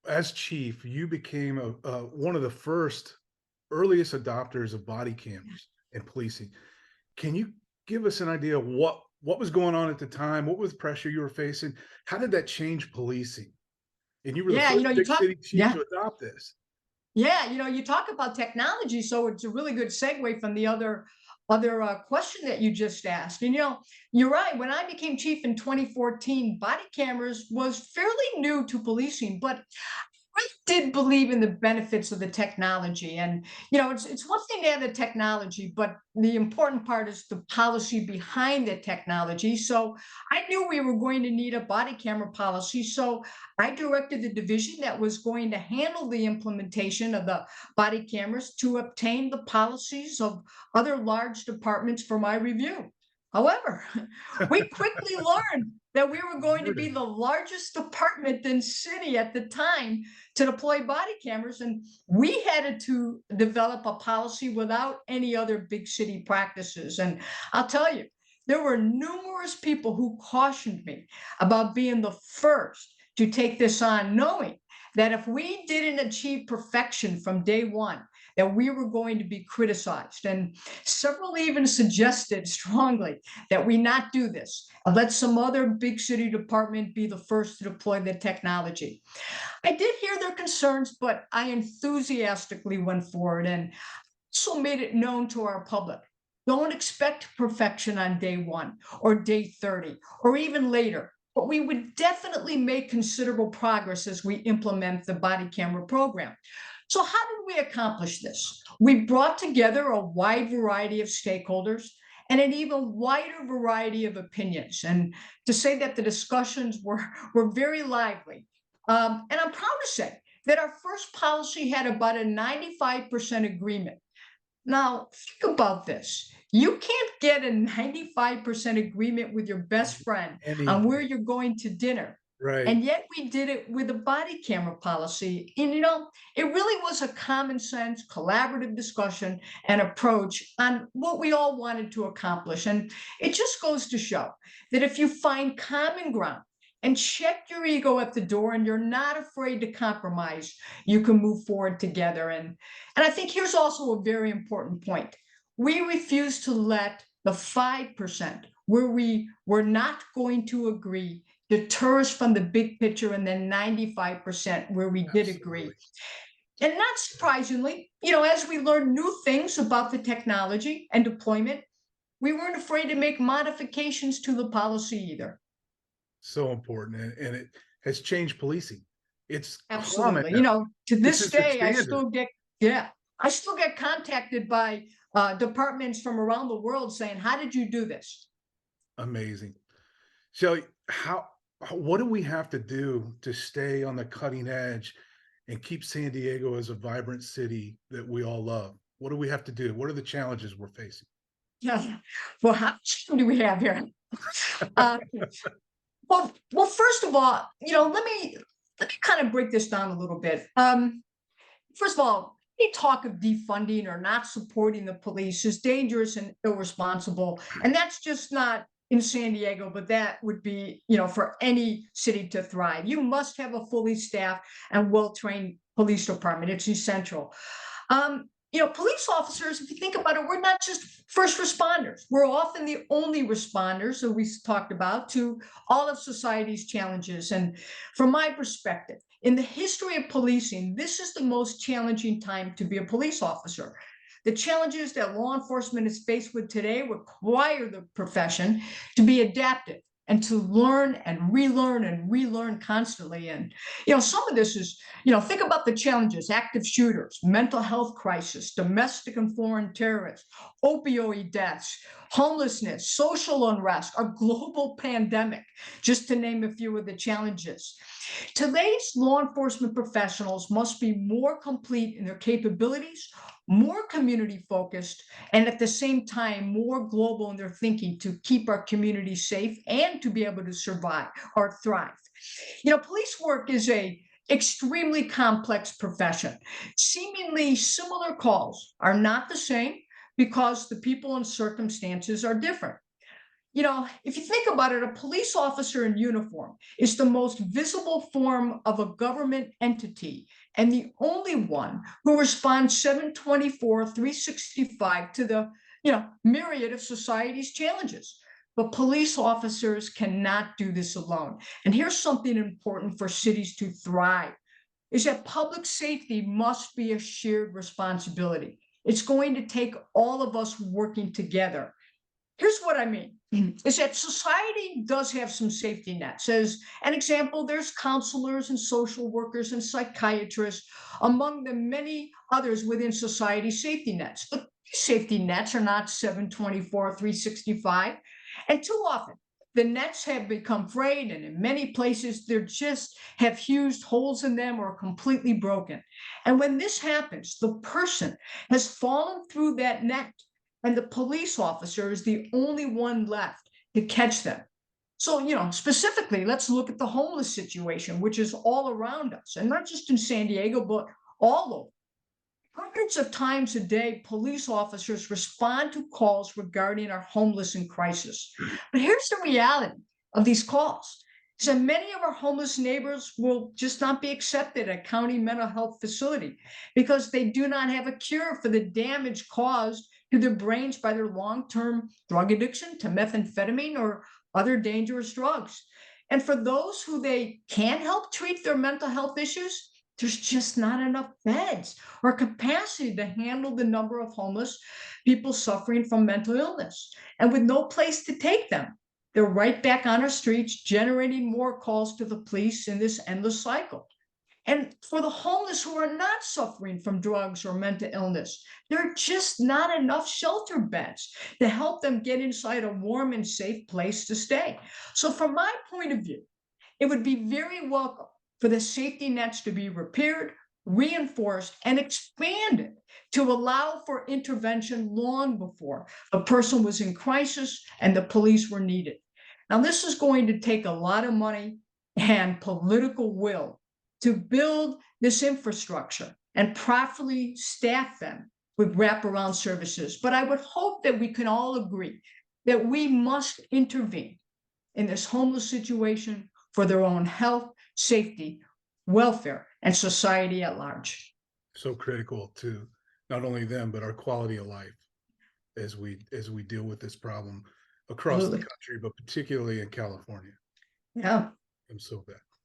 as chief, you became one of the first earliest adopters of body cameras in policing. Can you give us an idea of what was going on at the time? What was the pressure you were facing? How did that change policing? And you were the Yeah, first you big talk city chief yeah. to adopt this. Yeah, you talk about technology, so it's a really good segue from the other question that you just asked. And you're right. When I became chief in 2014, body cameras was fairly new to policing, but I did believe in the benefits of the technology. And it's one thing to have the technology, but the important part is the policy behind the technology. So I knew we were going to need a body camera policy. So I directed the division that was going to handle the implementation of the body cameras to obtain the policies of other large departments for my review. However, we quickly learned that we were going to Heard be of the it. largest department in city at the time to deploy body cameras, and we had to develop a policy without any other big city practices. And I'll tell you, there were numerous people who cautioned me about being the first to take this on, knowing that if we didn't achieve perfection from day one, that we were going to be criticized. And several even suggested strongly that we not do this, let some other big city department be the first to deploy the technology. I did hear their concerns, but I enthusiastically went forward and also made it known to our public. Don't expect perfection on day one or day 30 or even later, but we would definitely make considerable progress as we implement the body camera program. So, how did we accomplish this? We brought together a wide variety of stakeholders and an even wider variety of opinions. And to say that the discussions were very lively. And I'm proud to say that our first policy had about a 95% agreement. Now, think about this. You can't get a 95% agreement with your best friend on where Anything. you're going to dinner. Right. And yet we did it with a body camera policy. And it really was a common sense, collaborative discussion and approach on what we all wanted to accomplish. And it just goes to show that if you find common ground and check your ego at the door and you're not afraid to compromise, you can move forward together. And I think here's also a very important point. We refuse to let the 5% where we were not going to agree deter us from the big picture and then 95% where we did agree. Absolutely. And not surprisingly, as we learned new things about the technology and deployment, we weren't afraid to make modifications to the policy either. So important. And it has changed policing. It's common Absolutely. now. To It's this just a day, standard. I still get contacted by departments from around the world saying, "How did you do this?" Amazing. Shelley, what do we have to do to stay on the cutting edge and keep San Diego as a vibrant city that we all love? What do we have to do? What are the challenges we're facing? Yeah. Well, how much time do we have here? Uh, well, first of all, let me kind of break this down a little bit. First of all, any talk of defunding or not supporting the police is dangerous and irresponsible. And that's just not in San Diego, but that would be, for any city to thrive. You must have a fully staffed and well-trained police department. It's essential. Police officers, if you think about it, we're not just first responders. We're often the only responders that we talked about to all of society's challenges. And from my perspective, in the history of policing, this is the most challenging time to be a police officer. The challenges that law enforcement is faced with today require the profession to be adaptive and to learn and relearn constantly. And, some of this is, think about the challenges: active shooters, mental health crisis, domestic and foreign terrorists, opioid deaths, homelessness, social unrest, a global pandemic, just to name a few of the challenges. Today's law enforcement professionals must be more complete in their capabilities, more community focused, and at the same time, more global in their thinking to keep our community safe and to be able to survive or thrive. Police work is a extremely complex profession. Seemingly similar calls are not the same because the people and circumstances are different. if you think about it, a police officer in uniform is the most visible form of a government entity and the only one who responds 724, 365 to the, myriad of society's challenges. But police officers cannot do this alone. And here's something important for cities to thrive is that public safety must be a shared responsibility. It's going to take all of us working together. Here's what I mean is that society does have some safety nets. As an example, there's counselors and social workers and psychiatrists, among the many others within society safety nets. But these safety nets are not 724, 365. And too often, the nets have become frayed, and in many places, they just have huge holes in them or completely broken. And when this happens, the person has fallen through that net and the police officer is the only one left to catch them. So, specifically, let's look at the homeless situation, which is all around us, and not just in San Diego, but all over. Hundreds of times a day, police officers respond to calls regarding our homeless in crisis. But here's the reality of these calls. So many of our homeless neighbors will just not be accepted at county mental health facility because they do not have a cure for the damage caused to their brains by their long-term drug addiction to methamphetamine or other dangerous drugs. And for those who they can't help treat their mental health issues, there's just not enough beds or capacity to handle the number of homeless people suffering from mental illness. And with no place to take them, they're right back on our streets, generating more calls to the police in this endless cycle. And for the homeless who are not suffering from drugs or mental illness, there are just not enough shelter beds to help them get inside a warm and safe place to stay. So, from my point of view, it would be very welcome for the safety nets to be repaired, reinforced, and expanded to allow for intervention long before a person was in crisis and the police were needed. Now, this is going to take a lot of money and political will to build this infrastructure and properly staff them with wraparound services. But I would hope that we can all agree that we must intervene in this homeless situation for their own health, safety, welfare, and society at large. So critical to not only them, but our quality of life as we deal with this problem across the Absolutely. country, but particularly in California. Yeah. I'm so bad.